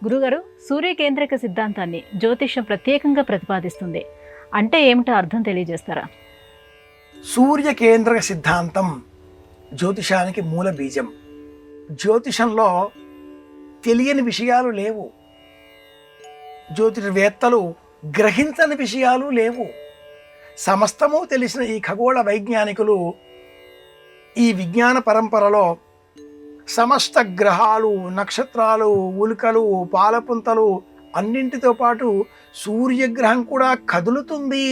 గురుగారు, సూర్యకేంద్రక సిద్ధాంతాన్ని జ్యోతిష్యం ప్రత్యేకంగా ప్రతిపాదిస్తుంది. అంటే ఏమిటో అర్థం తెలియజేస్తారా? సూర్యకేంద్రక సిద్ధాంతం జ్యోతిషానికి మూల బీజం. జ్యోతిషంలో తెలియని విషయాలు లేవు, జ్యోతిషవేత్తలు గ్రహించని విషయాలు లేవు. సమస్తము తెలిసిన ఈ ఖగోళ వైజ్ఞానికులు ఈ విజ్ఞాన పరంపరలో సమస్త గ్రహాలు, నక్షత్రాలు, ఉల్కలు, పాలపుంతలు అన్నింటితో పాటు సూర్యగ్రహం కూడా కదులుతుంది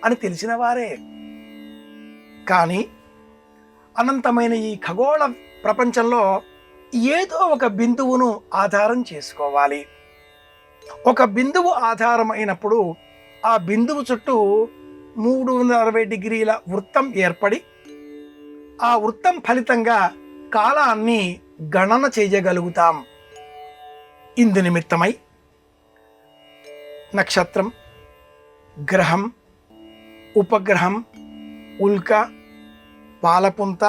అని తెలిసిన వారే. కానీ అనంతమైన ఈ ఖగోళ ప్రపంచంలో ఏదో ఒక బిందువును ఆధారం చేసుకోవాలి. ఒక బిందువు ఆధారం అయినప్పుడు ఆ బిందువు చుట్టూ 360 డిగ్రీల వృత్తం ఏర్పడి ఆ వృత్తం ఫలితంగా కాలాన్ని గణన చేయగలుగుతాం. ఇందు నిమిత్తమై నక్షత్రం, గ్రహం, ఉపగ్రహం, ఉల్క, పాలపుంత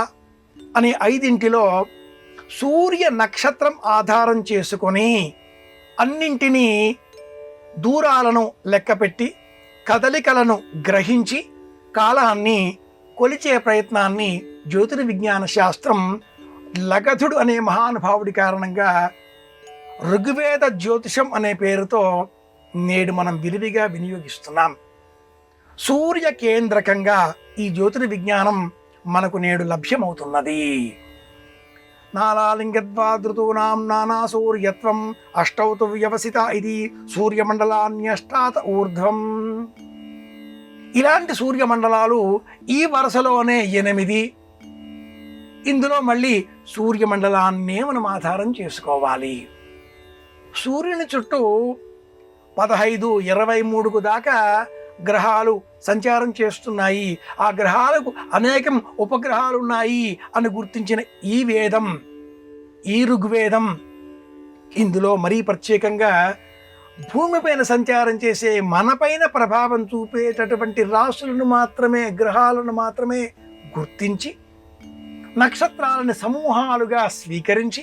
అనే 5 సూర్య నక్షత్రం ఆధారం చేసుకొని అన్నింటినీ దూరాలను లెక్కపెట్టి కదలికలను గ్రహించి కాలాన్ని కొలిచే ప్రయత్నాన్ని జ్యోతిర్విజ్ఞాన శాస్త్రం లగధుడు అనే మహానుభావుడి కారణంగా ఋగ్వేద జ్యోతిషం అనే పేరుతో నేడు మనం విరివిగా వినియోగిస్తున్నాం. సూర్య కేంద్రకంగా ఈ జ్యోతిర్విజ్ఞానం మనకు నేడు లభ్యమవుతున్నది. నానాలింగద్వాదృతూనాం నానా సూర్యత్వం అష్టౌతు వ్యవసిత ఇది సూర్యమండలాన్యష్టాత ఊర్ధ్వం. ఇలాంటి సూర్యమండలాలు ఈ వరుసలోనే 8. ఇందులో మళ్ళీ సూర్యమండలాన్నే మనం ఆధారం చేసుకోవాలి. సూర్యుని చుట్టూ 15, 23 దాకా గ్రహాలు సంచారం చేస్తున్నాయి. ఆ గ్రహాలకు అనేకం ఉపగ్రహాలు ఉన్నాయి అని గుర్తించిన ఈ వేదం, ఈ ఋగ్వేదం ఇందులో మరీ ప్రత్యేకంగా భూమిపైన సంచారం చేసే మనపైన ప్రభావం చూపేటటువంటి రాశులను మాత్రమే, గ్రహాలను మాత్రమే గుర్తించి నక్షత్రాలను సమూహాలుగా స్వీకరించి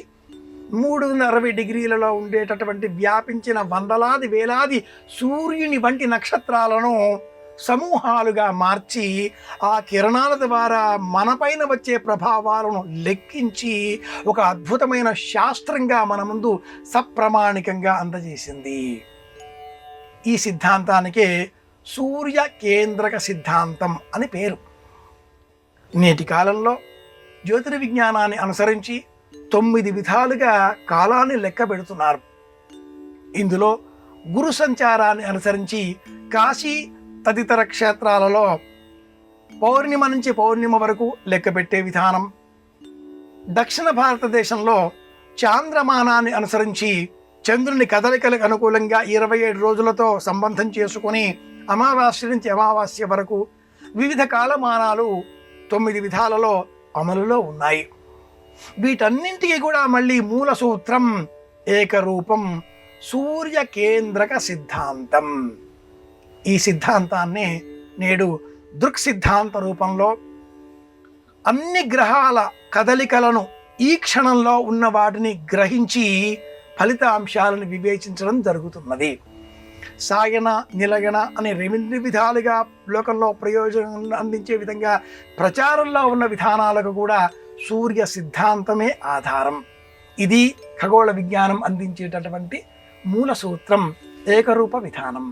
360 డిగ్రీలలో ఉండేటటువంటి వ్యాపించిన వందలాది వేలాది సూర్యుని వంటి నక్షత్రాలను సమూహాలుగా మార్చి ఆ కిరణాల ద్వారా మనపైన వచ్చే ప్రభావాలను లెక్కించి ఒక అద్భుతమైన శాస్త్రంగా మన ముందు సప్రమాణికంగా అందజేసింది. ఈ సిద్ధాంతానికే సూర్య కేంద్రక సిద్ధాంతం అని పేరు. నేటి కాలంలో జ్యోతిర్విజ్ఞానాన్ని అనుసరించి 9 విధాలుగా కాలాన్ని లెక్క పెడుతున్నారు. ఇందులో గురు సంచారాన్ని అనుసరించి కాశీ తదితర క్షేత్రాలలో పౌర్ణిమ నుంచి పౌర్ణిమ వరకు లెక్క పెట్టే విధానం, దక్షిణ భారతదేశంలో చాంద్రమానాన్ని అనుసరించి చంద్రుని కదలికలకు అనుకూలంగా 27 రోజులతో సంబంధం చేసుకుని అమావాస్య నుంచి అమావాస్య వరకు వివిధ కాలమానాలు 9 విధాలలో అమలులో ఉన్నాయి. వీటన్నింటికి కూడా మళ్ళీ మూల సూత్రం ఏకరూపం, సూర్య కేంద్రక సిద్ధాంతం. ఈ సిద్ధాంతాన్ని నేడు దృక్ సిద్ధాంత రూపంలో అన్ని గ్రహాల కదలికలను ఈ క్షణంలో ఉన్న వాటిని గ్రహించి ఫలితాంశాలను వివేచించడం జరుగుతున్నది. సాయన, నిలయన అనే 2 విధాలుగా లోకంలో ప్రయోజనం అందించే విధంగా ప్రచారంలో ఉన్న విధానాలకు కూడా సూర్య సిద్ధాంతమే ఆధారం. ఇది ఖగోళ విజ్ఞానం అందించేటటువంటి మూల సూత్రం, ఏకరూప విధానం.